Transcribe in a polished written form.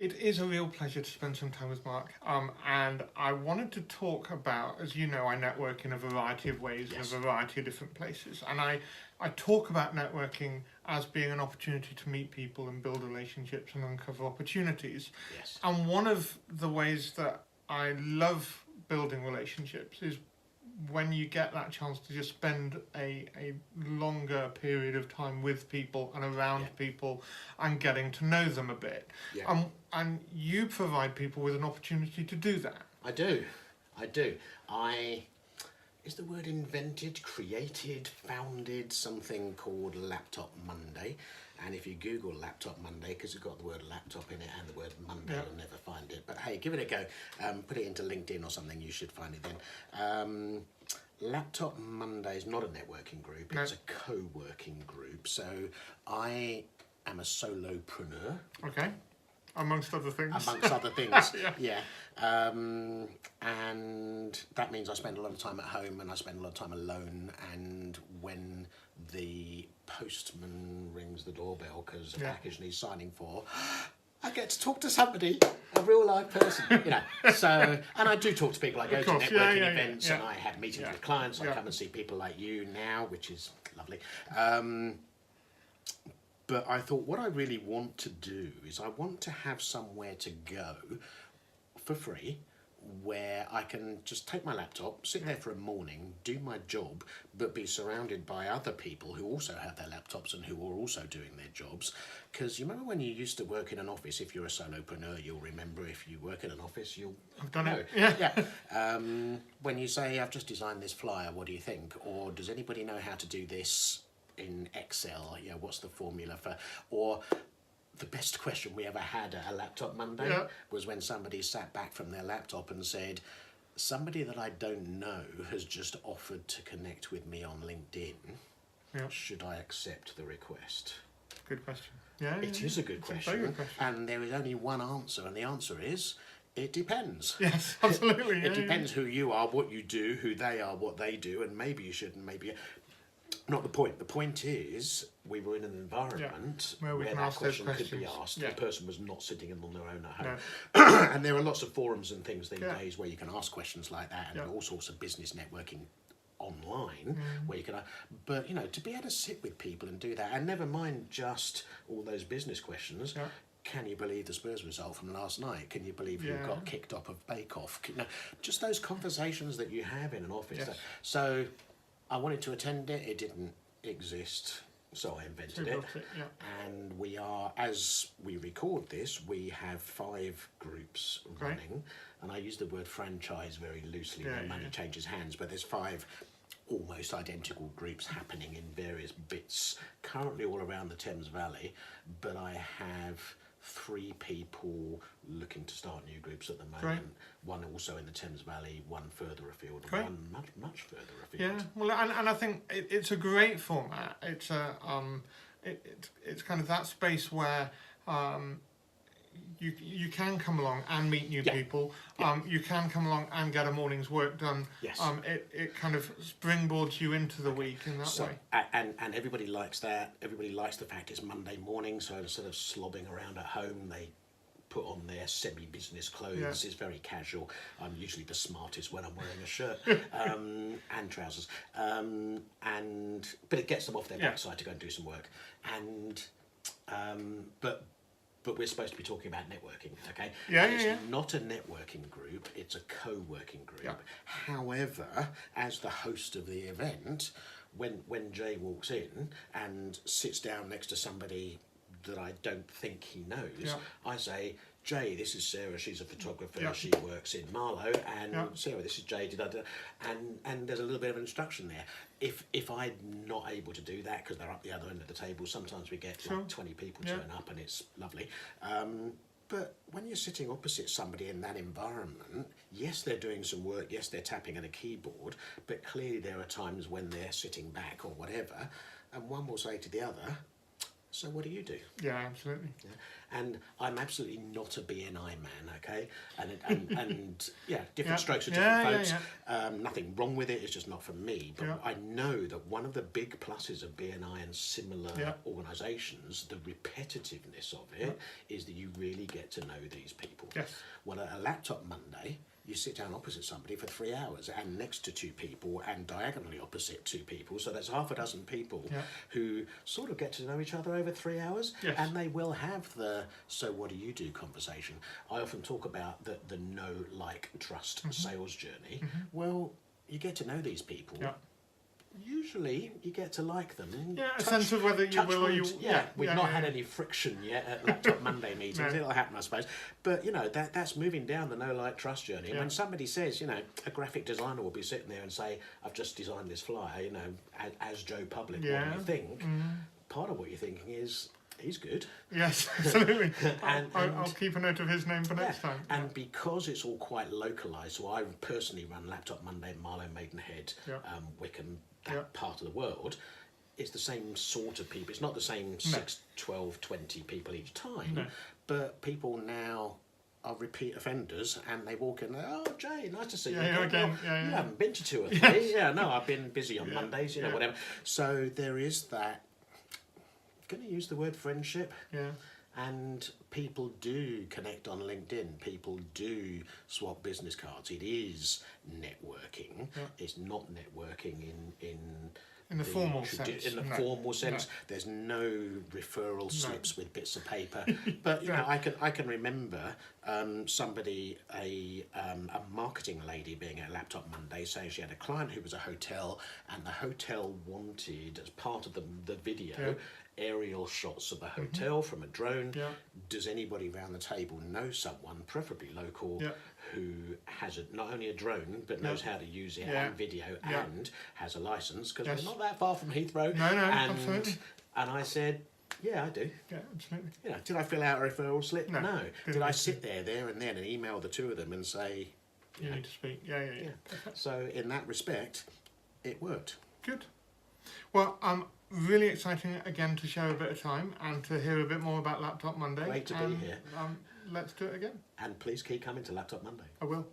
It is a real pleasure to spend some time with Mark. And I wanted to talk about, as you know, I network in a variety of ways, Yes. in a variety of different places. And I talk about networking as being an opportunity to meet people and build relationships and uncover opportunities. Yes. And one of the ways that I love building relationships is when you get that chance to just spend a longer period of time with people and around Yeah. people and getting to know them a bit. Yeah. And you provide people with an opportunity to do that. I do. I do. Is the word invented, created, founded something called Laptop Monday? And if you Google Laptop Monday, because it's got the word laptop in it and the word Monday, Yeah. you'll never find it. But hey, give it a go. Put it into LinkedIn or something, you should find it then. Laptop Monday is not a networking group, No. it's a co-working group. So I am a solopreneur. Okay? Amongst other things. Amongst other things, Yeah. and that means I spend a lot of time at home and I spend a lot of time alone, and when the postman rings the doorbell because a Yeah. package needs signing for, I get to talk to somebody, a real live person, So, and I do talk to people. I go Of to course, networking yeah, events yeah. and I have meetings Yeah. with clients. I Yeah. come and see people like you now, which is lovely. But I thought what I really want to do is I want to have somewhere to go for free where I can just take my laptop, sit there for a morning, do my job, but be surrounded by other people who also have their laptops and who are also doing their jobs. Because you remember when you used to work in an office, if you're a solopreneur, you'll remember if you work in an office, you'll I've done know. it. Yeah. When you say, I've just designed this flyer, what do you think? Or does anybody know how to do this in Excel? What's the formula for... Or the best question we ever had at a Laptop Monday Yeah. was when somebody sat back from their laptop and said, somebody that I don't know has just offered to connect with me on LinkedIn. Yeah. Should I accept the request? Good question. Yeah. It is a good It's question. a very good question. And there is only one answer, and the answer is, it depends. Yes, absolutely. It depends who you are, what you do, who they are, what they do, and maybe you should, and maybe... Not the point. The point is, we were in an environment Where we can that ask those question could be questions. asked. Yeah. The person was not sitting on their own at home. No. And there are lots of forums and things these Yeah. days where you can ask questions like that, and Yeah. all sorts of business networking online where you can... But, to be able to sit with people and do that, and never mind just all those business questions... Yeah. Can you believe the Spurs result from last night? Can you believe who Yeah. got kicked off of Bake Off? Just those conversations that you have in an office. Yes. So I wanted to attend it. It didn't exist, so I invented it. Yeah. And we are, as we record this, we have 5 groups Great. running. And I use the word franchise very loosely Yeah, when money yeah. changes hands, but there's 5 almost identical groups happening in various bits, currently all around the Thames Valley, but I have 3 people looking to start new groups at the moment. Great. One also in the Thames Valley, one further afield, and Great. one much further afield. Yeah, well, and I think it's a great format. It's it's kind of that space where you can come along and meet new Yeah. people. Yeah. You can come along and get a morning's work done. Yes. It kind of springboards you into the week in that So, way. and everybody likes that. Everybody likes the fact it's Monday morning, so instead of slobbing around at home, they put on their semi-business clothes. Yeah. It's very casual. I'm usually the smartest when I'm wearing a shirt and trousers. But it gets them off their Yeah. backside to go and do some work. And but we're supposed to be talking about networking, okay? Yeah, And yeah, it's yeah. not a networking group, it's a co-working group. Yeah. However, as the host of the event, when Jay walks in and sits down next to somebody that I don't think he knows, Yeah. I say, Jay, this is Sarah, she's a photographer, Yeah. she works in Marlow, and Yeah. Sarah, this is Jay, and there's a little bit of instruction there. If I'm not able to do that because they're up the other end of the table, sometimes we get Sure. like 20 people Yeah. turn up and it's lovely. But when you're sitting opposite somebody in that environment, yes, they're doing some work, yes, they're tapping at a keyboard, but clearly there are times when they're sitting back or whatever, and one will say to the other, So what do you do? Yeah, absolutely. Yeah. And I'm absolutely not a BNI man, okay? And yeah, different Yeah. strokes for Yeah, different yeah, folks. Nothing wrong with it. It's just not for me. But Yeah. I know that one of the big pluses of BNI and similar Yeah. organisations, the repetitiveness of it, is that you really get to know these people. Yes. Well, at a Laptop Monday, you sit down opposite somebody for 3 hours and next to two people and diagonally opposite two people. So that's half a dozen people Yeah. who sort of get to know each other over 3 hours. Yes. And they will have the "so what do you do" conversation. I often talk about the know, like, trust sales journey. Well, you get to know these people. Yeah. Usually you get to like them. Yeah, a sense of whether you touch will or wood, you... yeah, we've yeah, not yeah, had yeah. any friction yet at Laptop Monday meetings. No. It'll happen, I suppose. But, you know, that's moving down the know, like, trust journey. And Yeah. when somebody says, you know, a graphic designer will be sitting there and say, "I've just designed this flyer, you know, as Joe Public, what Yeah. do you think?" Part of what you're thinking is, he's good. Yes, absolutely. And- I'll keep a note of his name for next Yeah, time. and because it's all quite localised, so I personally run Laptop Monday, Marlow, Maidenhead, Yeah. Wickham, that Yeah. part of the world. It's the same sort of people. It's not the same 6, 12, 20 people each time, No. but people now are repeat offenders and they walk in, "Oh, Jay, nice to see you Yeah, again. Well, Yeah, you yeah. haven't been to 2 or 3. Yeah, no, I've been busy on Yeah, Mondays, you know, yeah. whatever." So there is that, going to use the word friendship. Yeah. And people do connect on LinkedIn. People do swap business cards. It is networking. Yeah. It's not networking In the formal tradi- sense. In the No. formal sense, No. there's no referral slips with bits of paper. But you know, No. I can remember somebody, a marketing lady, being at Laptop Monday, saying she had a client who was a hotel, and the hotel wanted, as part of the video, Yeah. aerial shots of the hotel from a drone. Yeah. Does anybody around the table know someone, preferably local, Yeah. who has not only a drone but knows how to use it Yeah. and video Yeah. and has a license? Because Yes. we're not that far from Heathrow. No, no, and, absolutely. And I said, "Yeah, I do." Yeah, absolutely. You know, did I fill out a referral slip? No. No. Didn't Did I need to. sit there and then and email the two of them and say, You need to speak. Yeah, yeah, yeah. yeah. So in that respect, it worked. Good. Well, really exciting again to share a bit of time and to hear a bit more about Laptop Monday. Great to be and, here. Let's do it again. And please keep coming to Laptop Monday. I will.